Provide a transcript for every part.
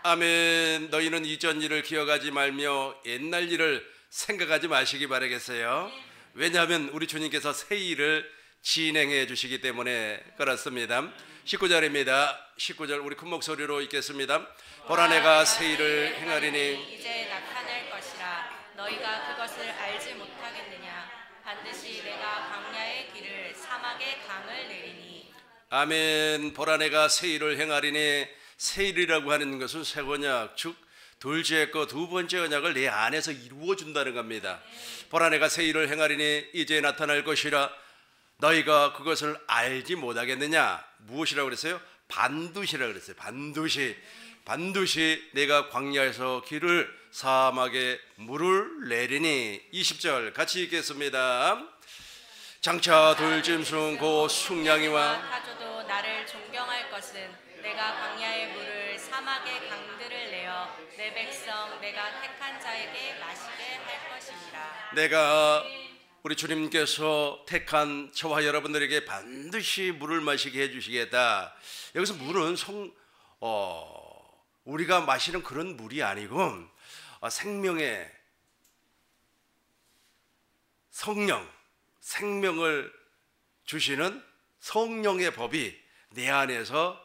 아멘. 너희는 이전 일을 기억하지 말며 옛날 일을 생각하지 마시기 바라겠어요. 왜냐하면 우리 주님께서 새 일을 진행해 주시기 때문에 그렇습니다. 19절입니다. 19절 우리 큰 목소리로 읽겠습니다. 보라 내가 새 일을 행하리니 이제 나타날 것이라 너희가 그것을 알지 못하겠느냐. 반드시 내가 광야의 길을 사막의 강을 내리니. 아멘. 보라 내가 새 일을 행하리니 새 일이라고 하는 것은 새 언약, 즉 둘째 거 두 번째 언약을 내 안에서 이루어 준다는 겁니다. 보라 내가 새 일을 행하리니 이제 나타날 것이라 너희가 그것을 알지 못하겠느냐. 무엇이라고 그랬어요? 반드시라고 그랬어요. 반드시 내가 광야에서 길을 사막에 물을 내리니. 20절 같이 읽겠습니다. 장차 들짐승 곧 숙량이와 가져도 나를 존경할 것은 내가 광야의 물을 사막의 강들을 내어 내 백성 내가 택한 자에게 마시게 할 것이니라. 내가 우리 주님께서 택한 저와 여러분들에게 반드시 물을 마시게 해주시겠다. 여기서 물은 우리가 마시는 그런 물이 아니고 생명의 성령, 생명을 주시는 성령의 법이 내 안에서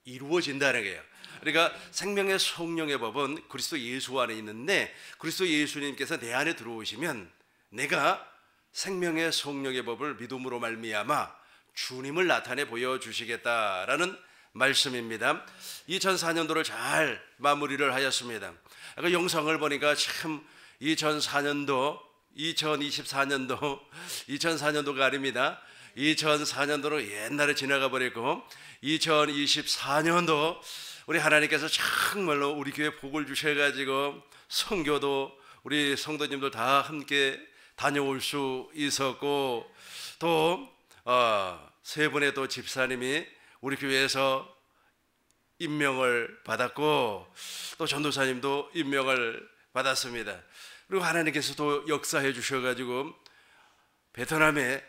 이루어진다는 거예요. 그러니까 생명의 성령의 법은 그리스도 예수 안에 있는데 그리스도 예수님께서 내 안에 들어오시면 내가 생명의 성령의 법을 믿음으로 말미암아 주님을 나타내 보여주시겠다라는 말씀입니다. 2004년도를 잘 마무리를 하였습니다. 그 영상을 보니까 참 2024년도가 아닙니다. 2004년도로 옛날에 지나가 버리고 2024년도 우리 하나님께서 정말로 우리 교회 복을 주셔가지고 선교도 우리 성도님들 다 함께 다녀올 수 있었고 또 세 분의 또 집사님이 우리 교회에서 임명을 받았고 또 전도사님도 임명을 받았습니다. 그리고 하나님께서 또 역사해 주셔가지고 베트남에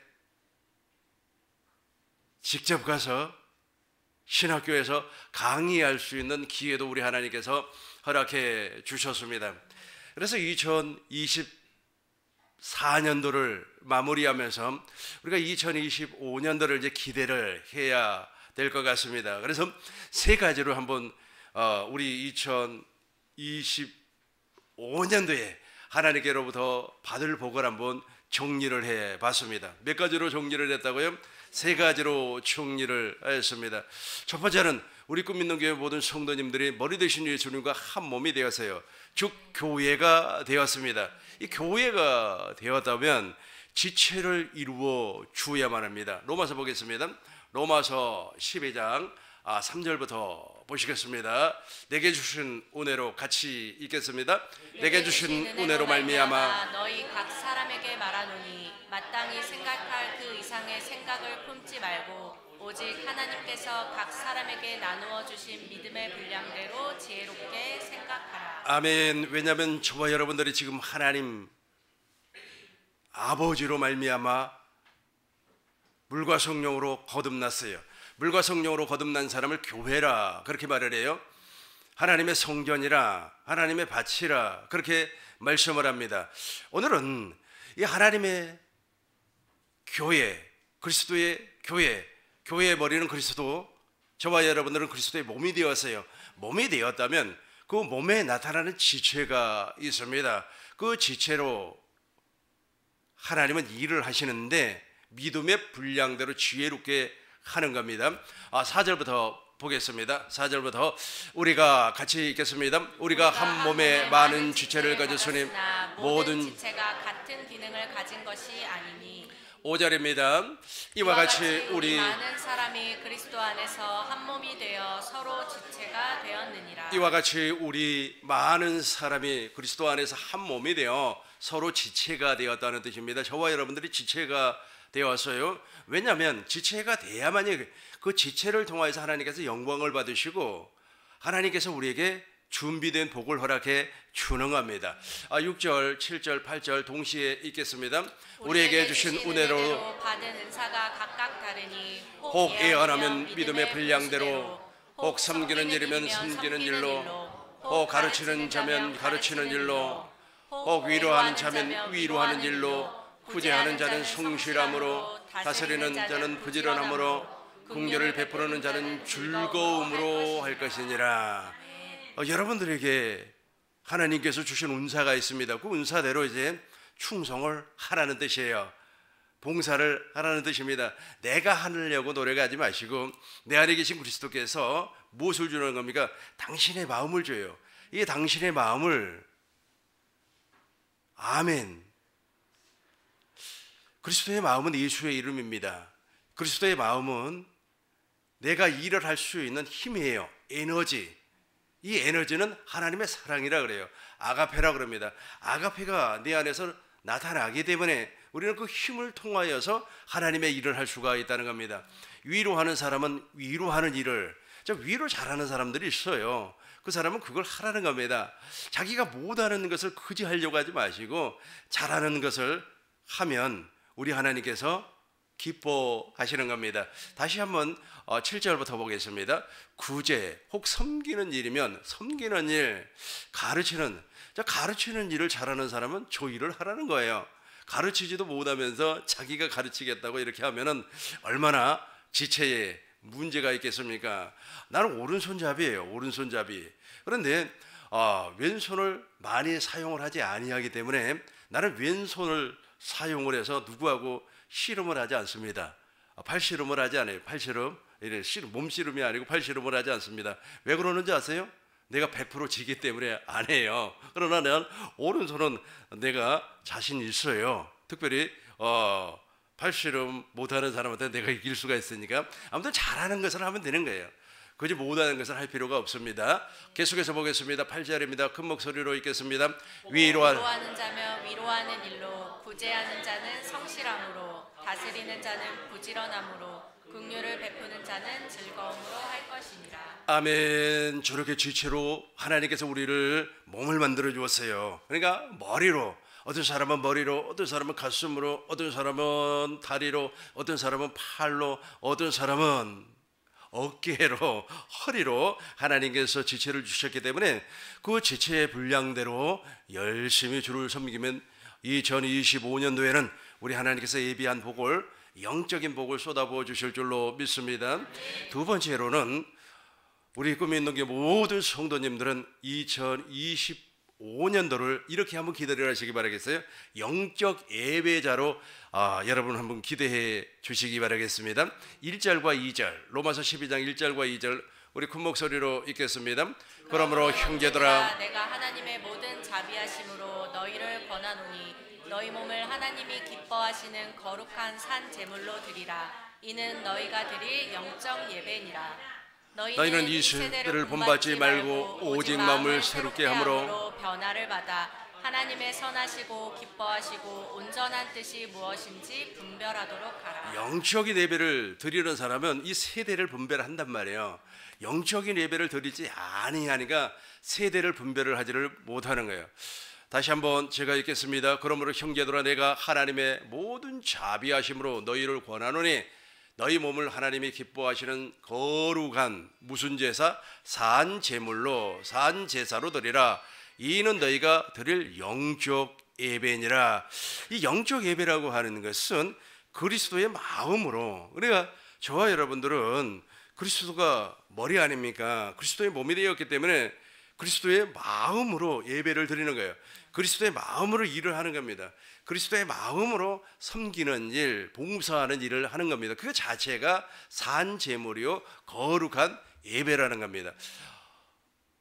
직접 가서 신학교에서 강의할 수 있는 기회도 우리 하나님께서 허락해 주셨습니다. 그래서 2024년도를 마무리하면서 우리가 2025년도를 이제 기대를 해야 될 것 같습니다. 그래서 세 가지로 한번 우리 2025년도에 하나님께로부터 받을 복을 한번 정리를 해 봤습니다. 몇 가지로 정리를 했다고요? 세 가지로 정리를 했습니다. 첫 번째는 우리 꿈 있는 교회 모든 성도님들이 머리 되신 예수님과 한 몸이 되었어요. 즉 교회가 되었습니다. 이 교회가 되었다면 지체를 이루어 주어야만 합니다. 로마서 보겠습니다. 로마서 12장 3절부터 보시겠습니다. 내게 주신 은혜로 같이 읽겠습니다. 내게 주신 은혜로 말미암아 너희 각 사람에게 말하노니 마땅히 생각할 그 이상의 생각을 품지 말고 오직 하나님께서 각 사람에게 나누어 주신 믿음의 분량대로 지혜롭게 생각하라. 아멘. 왜냐하면 저와 여러분들이 지금 하나님 아버지로 말미암아 물과 성령으로 거듭났어요. 물과 성령으로 거듭난 사람을 교회라 그렇게 말을 해요. 하나님의 성전이라, 하나님의 밭이라 그렇게 말씀을 합니다. 오늘은 이 하나님의 교회, 그리스도의 교회, 교회의 머리는 그리스도, 저와 여러분들은 그리스도의 몸이 되었어요. 몸이 되었다면 그 몸에 나타나는 지체가 있습니다. 그 지체로 하나님은 일을 하시는데 믿음의 분량대로 지혜롭게 하는 겁니다. 4절부터 보겠습니다. 4절부터 우리가 같이 읽겠습니다. 우리가 한 몸에 많은 지체를 가졌으니 모든 지체가 같은 기능을 가진 것이 아니니. 5절입니다. 이와 같이 우리 많은 사람이 그리스도 안에서 한 몸이 되어 서로 지체가 되었느니라. 이와 같이 우리 많은 사람이 그리스도 안에서 한 몸이 되어 서로 지체가 되었다는 뜻입니다. 저와 여러분들이 지체가 되었어요. 왜냐하면 지체가 돼야만이 그 지체를 통해서 하나님께서 영광을 받으시고 하나님께서 우리에게 준비된 복을 허락해 주는 겁니다. 6절, 7절, 8절 동시에 읽겠습니다. 우리에게 주신 은혜로 받은 은사가 각각 다르니 혹 예언하면 믿음의 분량대로 혹 섬기는 일이면 섬기는 일로, 혹 가르치는 자면 가르치는 일로, 혹 위로하는 자면 위로하는 일로, 구제하는 자는 성실함으로, 다스리는 자는 부지런함으로, 긍휼을 베푸는 자는 즐거움으로 할 것이니라. 여러분들에게 하나님께서 주신 은사가 있습니다. 그 은사대로 이제 충성을 하라는 뜻이에요. 봉사를 하라는 뜻입니다. 내가 하려고 노력하지 마시고 내 안에 계신 그리스도께서 무엇을 주는 겁니까? 당신의 마음을 줘요. 이게 당신의 마음을, 아멘. 그리스도의 마음은 예수의 이름입니다. 그리스도의 마음은 내가 일을 할 수 있는 힘이에요. 에너지. 이 에너지는 하나님의 사랑이라 그래요. 아가페라 그럽니다. 아가페가 내 안에서 나타나기 때문에 우리는 그 힘을 통하여서 하나님의 일을 할 수가 있다는 겁니다. 위로하는 사람은 위로하는 일을, 위로 잘하는 사람들이 있어요. 그 사람은 그걸 하라는 겁니다. 자기가 못하는 것을 굳이 하려고 하지 마시고 잘하는 것을 하면 우리 하나님께서 기뻐하시는 겁니다. 다시 한번 7절부터 보겠습니다. 구제, 혹 섬기는 일이면 섬기는 일, 가르치는 일을 잘하는 사람은 저 일을 하라는 거예요. 가르치지도 못하면서 자기가 가르치겠다고 이렇게 하면은 얼마나 지체에 문제가 있겠습니까? 나는 오른손잡이에요. 오른손잡이. 그런데 왼손을 많이 사용을 하지 아니하기 때문에 나는 왼손을 사용을 해서 누구하고 씨름을 하지 않습니다. 팔씨름을 하지 않아요. 팔씨름, 몸씨름이 아니고 팔씨름을 하지 않습니다. 왜 그러는지 아세요? 내가 100% 지기 때문에 안 해요. 그러나 난 오른손은 내가 자신 있어요. 특별히 팔씨름 못하는 사람한테 내가 이길 수가 있으니까 아무튼 잘하는 것을 하면 되는 거예요. 그지 못하는 것을 할 필요가 없습니다. 계속해서 보겠습니다. 8절입니다. 큰 목소리로 읽겠습니다. 위로하는 자면 위로하는 일로, 구제하는 자는 성실함으로, 다스리는 자는 부지런함으로, 긍휼을 베푸는 자는 즐거움으로 할 것이니라. 아멘. 저렇게 지체로 하나님께서 우리를 몸을 만들어 주었어요. 그러니까 머리로, 어떤 사람은 머리로, 어떤 사람은 가슴으로, 어떤 사람은 다리로, 어떤 사람은 팔로, 어떤 사람은 어깨로, 허리로 하나님께서 지체를 주셨기 때문에 그 지체의 분량대로 열심히 주를 섬기면 2025년도에는 우리 하나님께서 예비한 복을, 영적인 복을 쏟아부어 주실 줄로 믿습니다. 두 번째로는 우리 꿈이 있는 게 모든 성도님들은 2025년도를 이렇게 한번 기대를 하시기 바라겠어요. 영적 예배자로 여러분 한번 기대해 주시기 바라겠습니다. 1절과 2절, 로마서 12장 1절과 2절 우리 큰 목소리로 읽겠습니다. 그러므로 형제들아, 내가 하나님의 모든 자비하심으로 너희를 권하노니 너희 몸을 하나님이 기뻐하시는 거룩한 산 제물로 드리라. 이는 너희가 드릴 영적 예배니라. 너희는 이 세대를 본받지 말고 오직 마음을 새롭게 함으로 변화를 받아 하나님의 선하시고 기뻐하시고 온전한 뜻이 무엇인지 분별하도록 하라. 영적인 예배를 드리는 사람은 이 세대를 분별한단 말이에요. 영적인 예배를 드리지 아니하니까 세대를 분별을 하지를 못하는 거예요. 다시 한번 제가 읽겠습니다. 그러므로 형제들아, 내가 하나님의 모든 자비하심으로 너희를 권하노니 너희 몸을 하나님이 기뻐하시는 거룩한 무슨 제사? 산 제물로, 산 제사로 드리라. 이는 너희가 드릴 영적 예배니라. 이 영적 예배라고 하는 것은 그리스도의 마음으로, 그러니까 저와 여러분들은 그리스도가 머리 아닙니까? 그리스도의 몸이 되었기 때문에 그리스도의 마음으로 예배를 드리는 거예요. 그리스도의 마음으로 일을 하는 겁니다. 그리스도의 마음으로 섬기는 일, 봉사하는 일을 하는 겁니다. 그 자체가 산 제물이요 거룩한 예배라는 겁니다.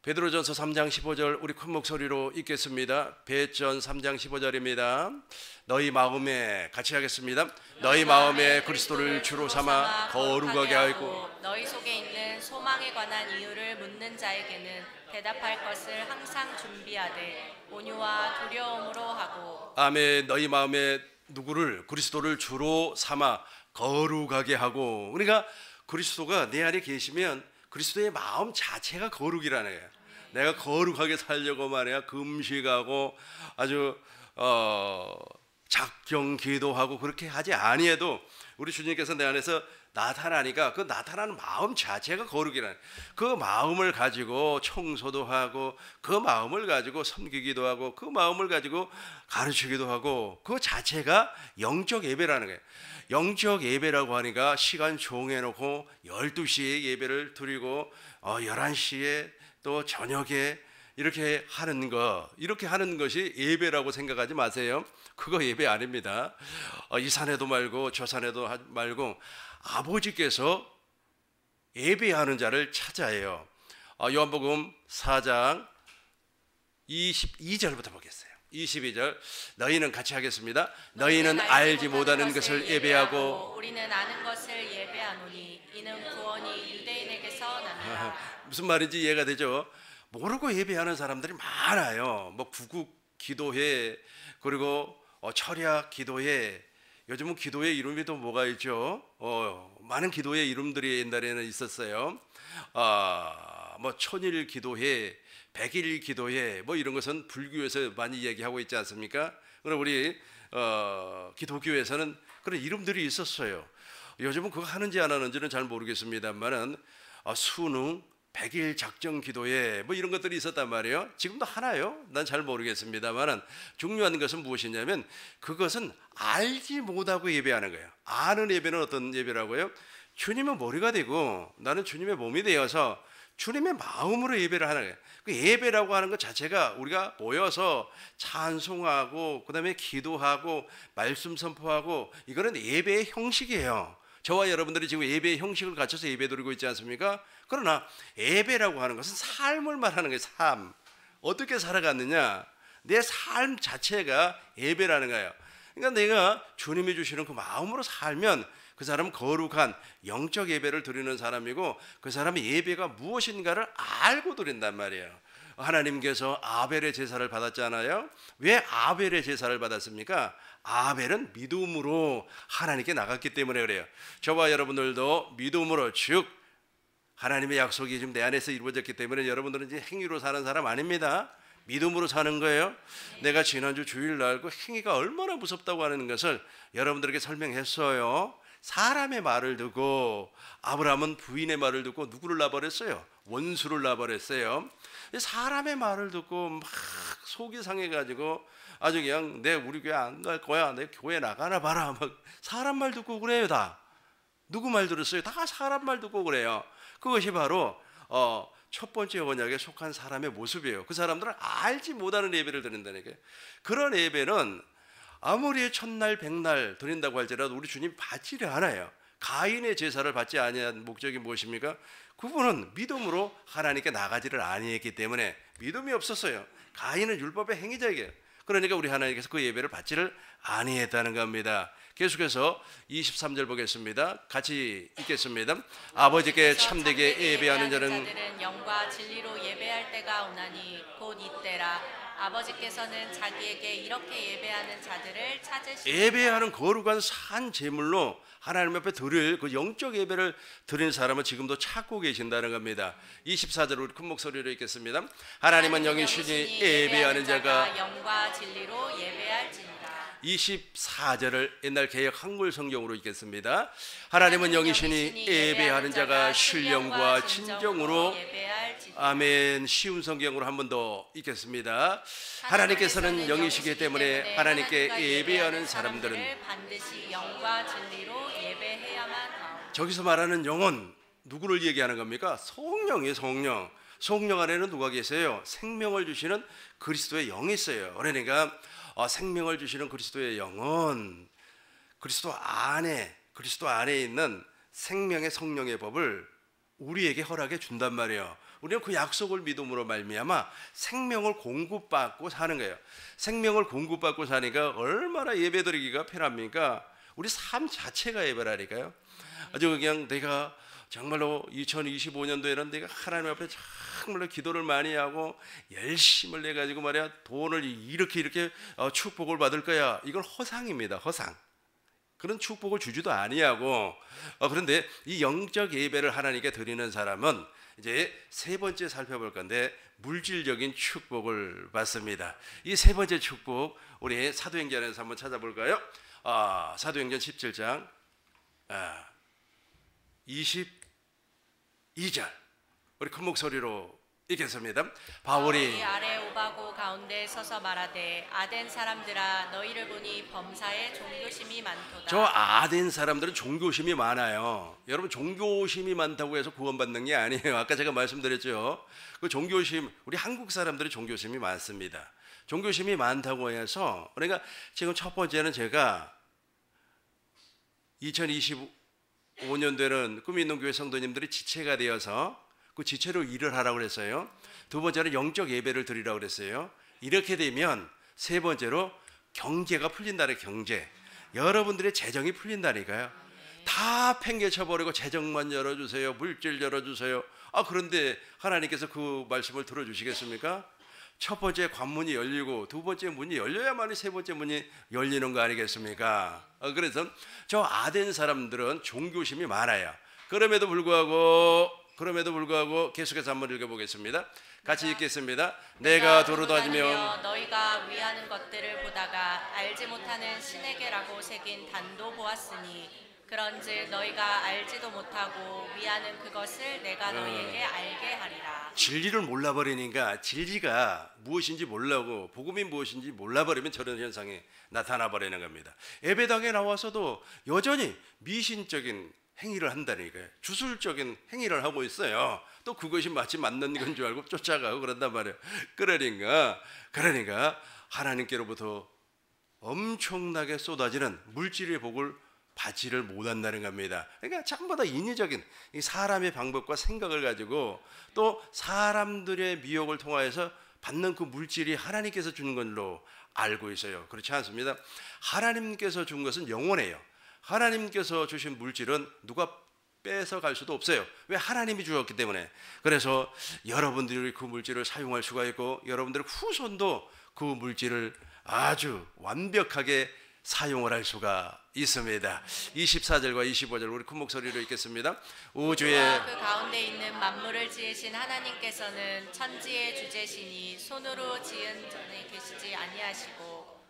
베드로전서 3장 15절 우리 큰 목소리로 읽겠습니다. 베전 3장 15절입니다. 너희 마음에, 같이 하겠습니다. 너희 마음에 그리스도를 주로 삼아 거룩하게 하고 너희 속에 있는 소망에 관한 이유를 묻는 자에게는 대답할 것을 항상 준비하되 온유와 두려움으로 하고. 아멘. 너희 마음에 누구를? 그리스도를 주로 삼아 거룩하게 하고. 그러니까 그리스도가 내 안에 계시면 그리스도의 마음 자체가 거룩이라는 거예요. 내가 거룩하게 살려고 말이야 금식하고 아주 작정 기도하고 그렇게 하지 아니해도 우리 주님께서 내 안에서 나타나니까 그 나타나는 마음 자체가 거룩이라는, 그 마음을 가지고 청소도 하고, 그 마음을 가지고 섬기기도 하고, 그 마음을 가지고 가르치기도 하고, 그 자체가 영적 예배라는 거예요. 영적 예배라고 하니까 시간 정해놓고 12시에 예배를 드리고 11시에 또 저녁에 이렇게 하는 것이 예배라고 생각하지 마세요. 그거 예배 아닙니다. 이 산에도 말고 저 산에도 말고 아버지께서 예배하는 자를 찾아요. 요한복음 4장 22절부터 보겠어요. 22절, 너희는 같이 하겠습니다. 너희는 알지 못하는 것을 예배하고 우리는 아는 것을 예배하노니 이는 구원이 유대인에게서 납니다. 무슨 말인지 이해가 되죠? 모르고 예배하는 사람들이 많아요. 뭐 구국 기도회, 그리고 철야 기도회. 요즘은 기도회 이름이 또 뭐가 있죠? 많은 기도회 이름들이 옛날에는 있었어요. 뭐 천일 기도회, 백일 기도회, 뭐 이런 것은 불교에서 많이 얘기하고 있지 않습니까? 그럼 우리 기독교에서는 그런 이름들이 있었어요. 요즘은 그거 하는지 안 하는지는 잘 모르겠습니다만은 수능, 백일 작정 기도회 뭐 이런 것들이 있었단 말이에요. 지금도 하나요? 난 잘 모르겠습니다만은 중요한 것은 무엇이냐면 그것은 알지 못하고 예배하는 거예요. 아는 예배는 어떤 예배라고요? 주님의 머리가 되고 나는 주님의 몸이 되어서 주님의 마음으로 예배를 하는 거예요. 그 예배라고 하는 것 자체가 우리가 모여서 찬송하고 그다음에 기도하고 말씀 선포하고 이거는 예배의 형식이에요. 저와 여러분들이 지금 예배의 형식을 갖춰서 예배 드리고 있지 않습니까? 그러나 예배라고 하는 것은 삶을 말하는 거예요. 삶. 어떻게 살아갔느냐? 내 삶 자체가 예배라는 거예요. 그러니까 내가 주님이 주시는 그 마음으로 살면 그 사람은 거룩한 영적 예배를 드리는 사람이고 그 사람의 예배가 무엇인가를 알고 드린단 말이에요. 하나님께서 아벨의 제사를 받았잖아요. 왜 아벨의 제사를 받았습니까? 아벨은 믿음으로 하나님께 나갔기 때문에 그래요. 저와 여러분들도 믿음으로 즉 하나님의 약속이 지금 내 안에서 이루어졌기 때문에 여러분들은 이제 행위로 사는 사람 아닙니다. 믿음으로 사는 거예요. 내가 지난주 주일날 그 행위가 얼마나 무섭다고 하는 것을 여러분들에게 설명했어요. 사람의 말을 듣고 아브라함은 부인의 말을 듣고 누구를 놔버렸어요? 원수를 놔버렸어요. 사람의 말을 듣고 막 속이 상해가지고 아주 그냥 내 우리 교회 안 갈 거야, 내 교회 나가나 봐라, 막 사람 말 듣고 그래요. 다 누구 말 들었어요? 다 사람 말 듣고 그래요. 그것이 바로 첫 번째 언약에 속한 사람의 모습이에요. 그 사람들은 알지 못하는 예배를 드린다니까요. 그런 예배는 아무리 천날 백날 드린다고 할지라도 우리 주님 받지를 않아요. 가인의 제사를 받지 아니한 목적이 무엇입니까? 그분은 믿음으로 하나님께 나가지를 아니했기 때문에 믿음이 없었어요. 가인은 율법의 행위자이에요. 그러니까 우리 하나님께서 그 예배를 받지를 아니했다는 겁니다. 계속해서 23절 보겠습니다. 같이 읽겠습니다. 아버지께 참되게 예배하는 자는 영과 진리로 예배할 때가 오나니 곧 이때라. 아버지께서는 자기에게 이렇게 예배하는 자들을 찾으시니 예배하는 거룩한 산 제물로 하나님 앞에 드릴 그 영적 예배를 드리는 사람은 지금도 찾고 계신다는 겁니다. 24절 우리 큰 목소리로 읽겠습니다. 하나님은 영이시니 예배하는 자가 영과 진리로 예배할지니라. 24절을 옛날 개역 한글 성경으로 읽겠습니다. 하나님은 영이시니 예배하는 자가 신령과 진정으로 아멘. 쉬운 성경으로 한 번 더 읽겠습니다. 하나님께서는 영이시기 때문에 하나님께 예배하는 사람들은 반드시 영과 진리로 예배해야만 하오. 저기서 말하는 영은 누구를 얘기하는 겁니까? 성령이에요. 성령. 성령 안에는 누가 계세요? 생명을 주시는 그리스도의 영이 있어요. 그러니까 생명을 주시는 그리스도의 영은 그리스도 안에 있는 생명의 성령의 법을 우리에게 허락해 준단 말이에요. 우리는 그 약속을 믿음으로 말미암아 생명을 공급받고 사는 거예요. 생명을 공급받고 사니까 얼마나 예배드리기가 편합니까? 우리 삶 자체가 예배라니까요. 아주 그냥 내가 정말로 2025년도에는 내가 하나님 앞에 정말로 기도를 많이 하고 열심을 내 가지고 말이야 돈을 이렇게 축복을 받을 거야. 이건 허상입니다. 허상. 그런 축복을 주지도 아니하고 그런데 이 영적 예배를 하나님께 드리는 사람은 이제 세 번째 살펴볼 건데 물질적인 축복을 받습니다. 이 세 번째 축복 우리 사도행전에서 한번 찾아볼까요? 사도행전 17장 22절 우리 큰 목소리로 읽겠습니다. 바울이 바울이 아래 오바고 가운데 서서 말하되 아덴 사람들아 너희를 보니 범사에 종교심이 많도다. 저 아덴 사람들은 종교심이 많아요. 여러분 종교심이 많다고 해서 구원받는 게 아니에요. 아까 제가 말씀드렸죠. 그 종교심 우리 한국 사람들이 종교심이 많습니다. 종교심이 많다고 해서 그러니까 지금 첫 번째는 제가 2025년도에는 꿈이 있는 교회 성도님들이 지체가 되어서 그 지체로 일을 하라고 그랬어요. 두 번째는 영적 예배를 드리라고 그랬어요. 이렇게 되면 세 번째로 경제가 풀린다는 경제. 여러분들의 재정이 풀린다니까요. 다 팽개쳐버리고 재정만 열어주세요. 물질 열어주세요. 그런데 하나님께서 그 말씀을 들어주시겠습니까? 첫 번째 관문이 열리고 두 번째 문이 열려야만이 세 번째 문이 열리는 거 아니겠습니까? 그래서 저 아덴 사람들은 종교심이 많아요. 그럼에도 불구하고 계속해서 한번 읽어보겠습니다. 같이 읽겠습니다. 내가 도로다니며 너희가 위하는 것들을 보다가 알지 못하는 신에게라고 새긴 단도 보았으니 그런즉 너희가 알지도 못하고 위하는 그것을 내가 너희에게 알게 하리라. 진리를 몰라버리니까 진리가 무엇인지 몰라고 복음이 무엇인지 몰라버리면 저런 현상이 나타나버리는 겁니다. 예배당에 나와서도 여전히 미신적인 행위를 한다니까요. 주술적인 행위를 하고 있어요. 또 그것이 마치 맞는 건 줄 알고 쫓아가고 그런단 말이에요. 그러니까 하나님께로부터 엄청나게 쏟아지는 물질의 복을 받지를 못한다는 겁니다. 그러니까 전부 다 인위적인 사람의 방법과 생각을 가지고 또 사람들의 미혹을 통하여서 받는 그 물질이 하나님께서 주는 걸로 알고 있어요. 그렇지 않습니다. 하나님께서 준 것은 영원해요. 하나님께서 주신 물질은 누가 뺏어갈 수도 없어요. 왜? 하나님이 주었기 때문에. 그래서 여러분들이 그 물질을 사용할 수가 있고 여러분들의 후손도 그 물질을 아주 완벽하게 사용을 할 수가 있습니다. 24절과 25절 우리 큰 목소리로 읽겠습니다. 우주의 그 가운데 있는 만물을 지으신 하나님께서는 천지의 주제시니 손으로 지은 전에 계시지 아니하시고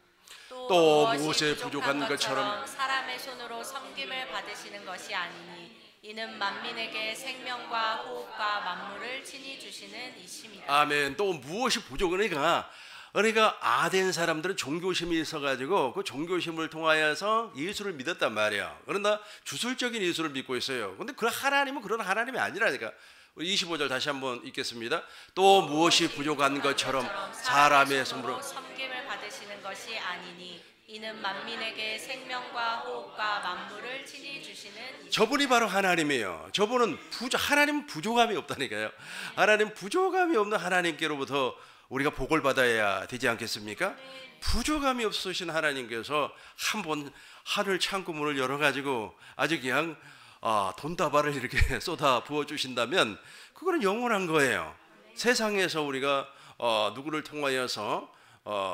또 무엇에 부족한 것처럼 사람의 손으로 섬김을 받으시는 것이 아니니 이는 만민에게 생명과 호흡과 만물을 친히 주시는 이심이다. 아멘. 또 무엇이 부족하니까 그러니까 아덴 사람들은 종교심이 있어가지고 그 종교심을 통하여서 예수를 믿었단 말이에요. 그러나 주술적인 예수를 믿고 있어요. 그런데 그 하나님은 그런 하나님이 아니라니까. 25절 다시 한번 읽겠습니다. 또 무엇이 부족한 것처럼 사람의 손으로 섬김을 받으시는 것이 아니니 이는 만민에게 생명과 호흡과 만물을 친히 주시는 저분이 바로 하나님이에요. 저분은 하나님은 부족함이 없다니까요. 하나님 부족함이 없는 하나님께로부터 우리가 복을 받아야 되지 않겠습니까? 부족함이 없으신 하나님께서 한번 하늘 창구 문을 열어가지고 아주 그냥 돈다발을 이렇게 쏟아 부어주신다면 그거는 영원한 거예요. 세상에서 우리가 누구를 통하여서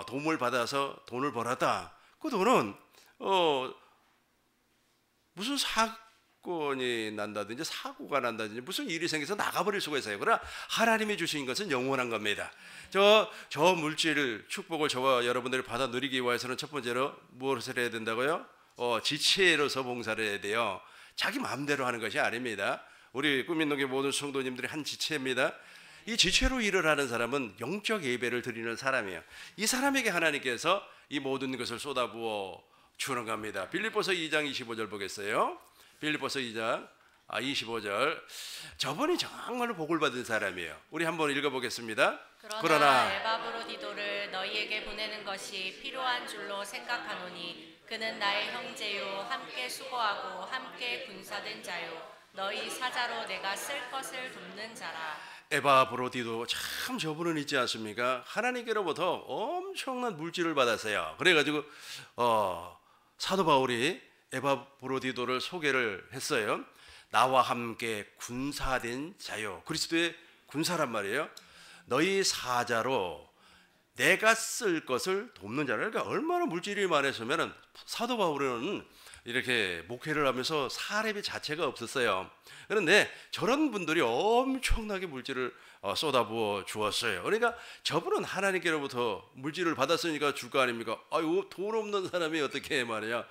도움을 받아서 돈을 벌었다. 그 돈은 무슨 사건이 난다든지 사고가 난다든지 무슨 일이 생겨서 나가버릴 수가 있어요. 그러나 하나님이 주신 것은 영원한 겁니다. 저 물질 축복을 저와 여러분들이 받아 누리기 위해서는 첫 번째로 무엇을 해야 된다고요? 지체로서 봉사를 해야 돼요. 자기 마음대로 하는 것이 아닙니다. 우리 꿈있는 게 모든 성도님들이 한 지체입니다. 이 지체로 일을 하는 사람은 영적 예배를 드리는 사람이에요. 이 사람에게 하나님께서 이 모든 것을 쏟아부어 주는 겁니다. 빌립보서 2장 25절 보겠어요. 빌립보서 2장 25절. 저분이 정말로 복을 받은 사람이에요. 우리 한번 읽어보겠습니다. 그러나 에바브로디도를 너희에게 보내는 것이 필요한 줄로 생각하노니 그는 나의 형제요 함께 수고하고 함께 군사된 자요 너희 사자로 내가 쓸 것을 돕는 자라. 에바브로디도 참 저분은 있지 않습니까? 하나님께로부터 엄청난 물질을 받았어요. 그래가지고 사도 바울이 에바브로디도를 소개를 했어요. 나와 함께 군사된 자요. 그리스도의 군사란 말이에요. 너희 사자로 내가 쓸 것을 돕는 자라. 그러니까 얼마나 물질이 많았으면 사도 바울은 이렇게 목회를 하면서 사례비 자체가 없었어요. 그런데 저런 분들이 엄청나게 물질을 쏟아부어 주었어요. 그러니까 저분은 하나님께로부터 물질을 받았으니까 줄 거 아닙니까? 아유, 돈 없는 사람이 어떻게 말이야?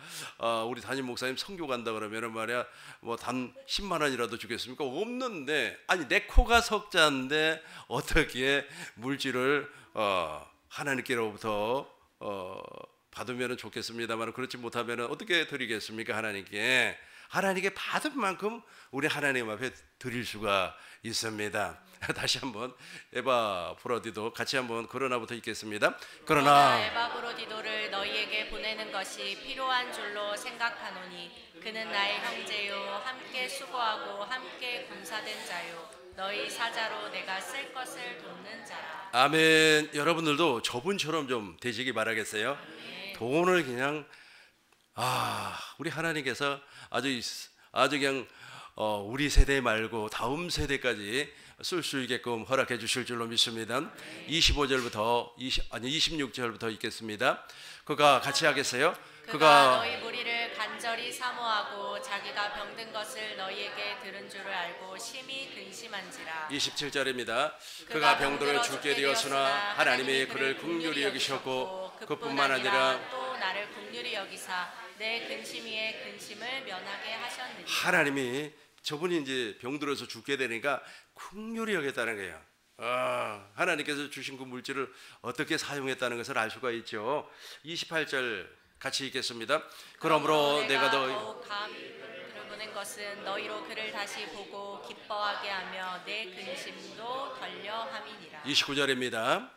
우리 담임 목사님 선교 간다 그러면은 말이야, 뭐 단 10만 원이라도 주겠습니까? 없는데, 아니 내 코가 석자인데 어떻게 물질을 하나님께로부터 받으면 좋겠습니다만 그렇지 못하면 어떻게 드리겠습니까? 하나님께 받은 만큼 우리 하나님 앞에 드릴 수가 있습니다. 다시 한번 에바프로디도 같이 한번 그러나부터 읽겠습니다. 그러나 에바브로디도를 너희에게 보내는 것이 필요한 줄로 생각하노니 그는 나의 형제요 함께 수고하고 함께 군사된 자요 너희 사자로 내가 쓸 것을 돕는 자라. 아멘. 여러분들도 저분처럼 좀 되시기 바라겠어요. 돈을 그냥 우리 하나님께서 아주 그냥 우리 세대 말고 다음 세대까지 쓸 수 있게끔 허락해 주실 줄로 믿습니다. 26절부터 읽겠습니다. 그가 같이 하겠어요. 그가 너희 무리를 간절히 사모하고 자기가 병든 것을 너희에게 들은 줄을 알고 심히 근심한지라. 27절입니다. 그가 병들어 죽게 되었으나 하나님이 그를 긍휼히 여기셨고 그뿐만 아니라 또 나를 긍휼히 여기사 내 근심 위에 근심을 면하게 하셨느니라. 하나님이 저분이 이제 병들어서 죽게 되니까 긍휼히 여겼다는 거예요. 하나님께서 주신 그 물질을 어떻게 사용했다는 것을 알 수가 있죠. 28절 같이 읽겠습니다. 그러므로 내가 더욱 감히 그를 보낸 것은 너희로 그를 다시 보고 기뻐하게 하며 내 근심도 덜려 함이니라. 29절입니다.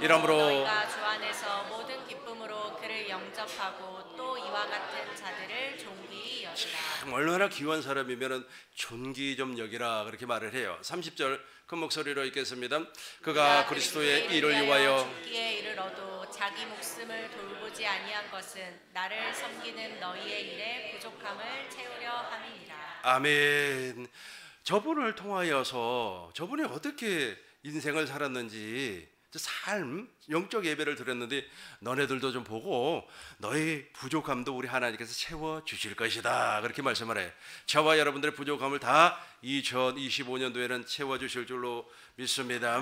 이러므로 너희가 주 안에서 모든 기쁨으로 그를 영접하고 또 이와 같은 자들을 존귀히 여기라. 얼마나 귀한 사람이면 존귀 좀 여기라 그렇게 말을 해요. 30절 큰 목소리로 읽겠습니다. 그가 그리스도의 일을 위하여 죽기에 이르러도 자기 목숨을 돌보지 아니한 것은 나를 섬기는 너희의 일에 부족함을 채우려 함이니라. 아멘. 저분을 통하여서 저분이 어떻게 인생을 살았는지 삶, 영적 예배를 드렸는데 너네들도 좀 보고 너희 부족함도 우리 하나님께서 채워주실 것이다 그렇게 말씀을 해요. 저와 여러분들의 부족함을 다 2025년도에는 채워주실 줄로 믿습니다.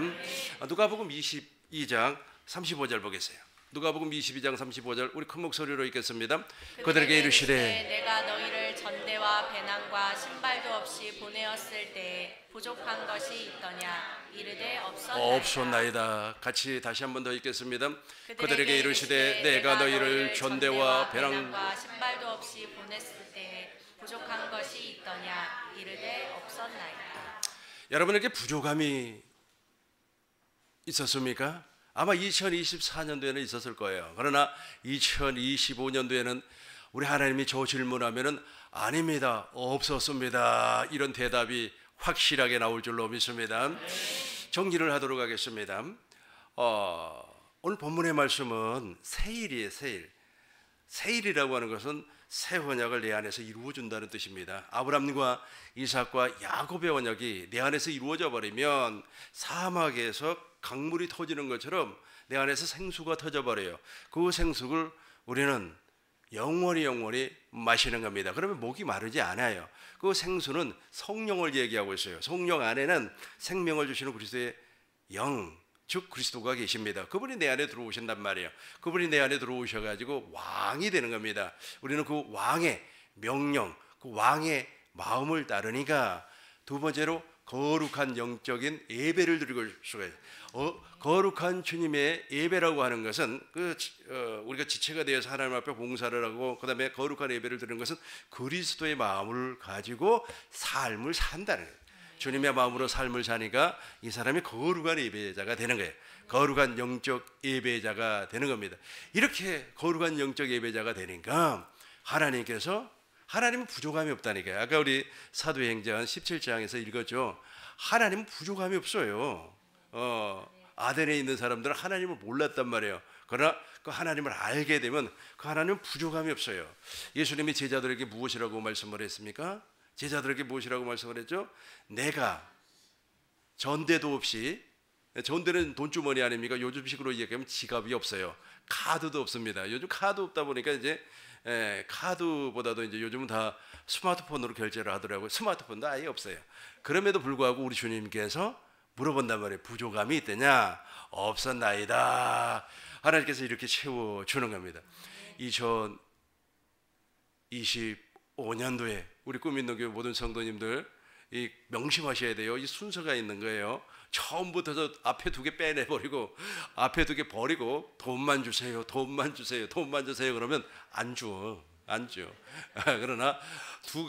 누가복음 22장 35절 보겠어요. 누가복음 22장 35절 우리 큰 목소리로 읽겠습니다. 그들에게 이르시되 내가 너희를 전대와 배낭과 신발도 없이 보내었을 때 부족한 것이 있더냐 이르되 없었나이다. 같이 다시 한 번 더 읽겠습니다. 그들에게 이르시되 내가 너희를 전대와 배낭과 신발도 없이 보냈을 때 부족한 것이 있더냐 이르되 없었나이다. 여러분에게 부족함이 있었습니까? 아마 2024년도에는 있었을 거예요. 그러나 2025년도에는 우리 하나님이 저 질문하면은 아닙니다, 없었습니다, 이런 대답이 확실하게 나올 줄로 믿습니다. 정리를 하도록 하겠습니다. 오늘 본문의 말씀은 세일이에요. 세일이라고 하는 것은 새 언약을 내 안에서 이루어준다는 뜻입니다. 아브람과 이삭과 야곱의 언약이 내 안에서 이루어져 버리면 사막에서 강물이 터지는 것처럼 내 안에서 생수가 터져버려요. 그 생수를 우리는 영원히 마시는 겁니다. 그러면 목이 마르지 않아요. 그 생수는 성령을 얘기하고 있어요. 성령 안에는 생명을 주시는 그리스도의 영, 즉 그리스도가 계십니다. 그분이 내 안에 들어오신단 말이에요. 그분이 내 안에 들어오셔가지고 왕이 되는 겁니다. 우리는 그 왕의 명령, 그 왕의 마음을 따르니까 두 번째로 거룩한 영적인 예배를 드리고 수가 있어요. 거룩한 주님의 예배라고 하는 것은 우리가 지체가 되어서 하나님 앞에 봉사를 하고 그 다음에 거룩한 예배를 드리는 것은 그리스도의 마음을 가지고 삶을 산다는 거예요. 주님의 마음으로 삶을 사니까 이 사람이 거룩한 예배자가 되는 거예요. 거룩한 영적 예배자가 되는 겁니다. 이렇게 거룩한 영적 예배자가 되니까 하나님은 부족함이 없다니까요. 아까 우리 사도행전 17장에서 읽었죠. 하나님은 부족함이 없어요. 아덴에 있는 사람들은 하나님을 몰랐단 말이에요. 그러나 그 하나님을 알게 되면 그 하나님은 부족함이 없어요. 예수님이 제자들에게 무엇이라고 말씀을 했습니까? 제자들에게 무엇이라고 말씀을 했죠? 내가 전대도 없이, 전대는 돈주머니 아닙니까? 요즘식으로 얘기하면 지갑이 없어요. 카드도 없습니다. 요즘 카드 없다 보니까 이제 카드보다도 이제 요즘은 다 스마트폰으로 결제를 하더라고요. 스마트폰도 아예 없어요. 그럼에도 불구하고 우리 주님께서 물어본단 말이에요. 부족함이 있느냐? 없었나이다. 하나님께서 이렇게 채워주는 겁니다. 2025년도에 우리 꿈 있는 교회 모든 성도님들 이 명심하셔야 돼요. 이 순서가 있는 거예요. 처음부터 앞에 두 개 빼내버리고 앞에 두 개 버리고 돈만 주세요, 돈만 주세요, 돈만 주세요 그러면 안 줘. 그러나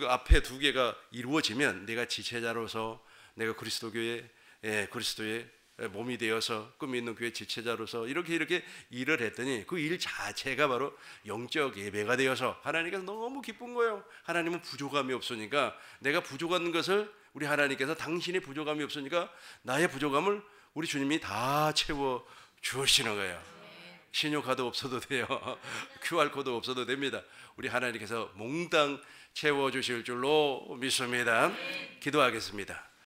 앞에 두 개가 이루어지면 내가 지체자로서 내가 그리스도교회 그리스도의 몸이 되어서 꿈이 있는 교회 지체자로서 이렇게 일을 했더니 그 일 자체가 바로 영적 예배가 되어서 하나님께서 너무 기쁜 거예요. 하나님은 부족함이 없으니까 내가 부족한 것을 우리 하나님께서 당신의 부족함이 없으니까 나의 부족함을 우리 주님이 다 채워 주시는 거예요. 신용카드 없어도 돼요. QR코드 없어도 됩니다. 우리 하나님께서 몽땅 채워 주실 줄로 믿습니다. 기도하겠습니다.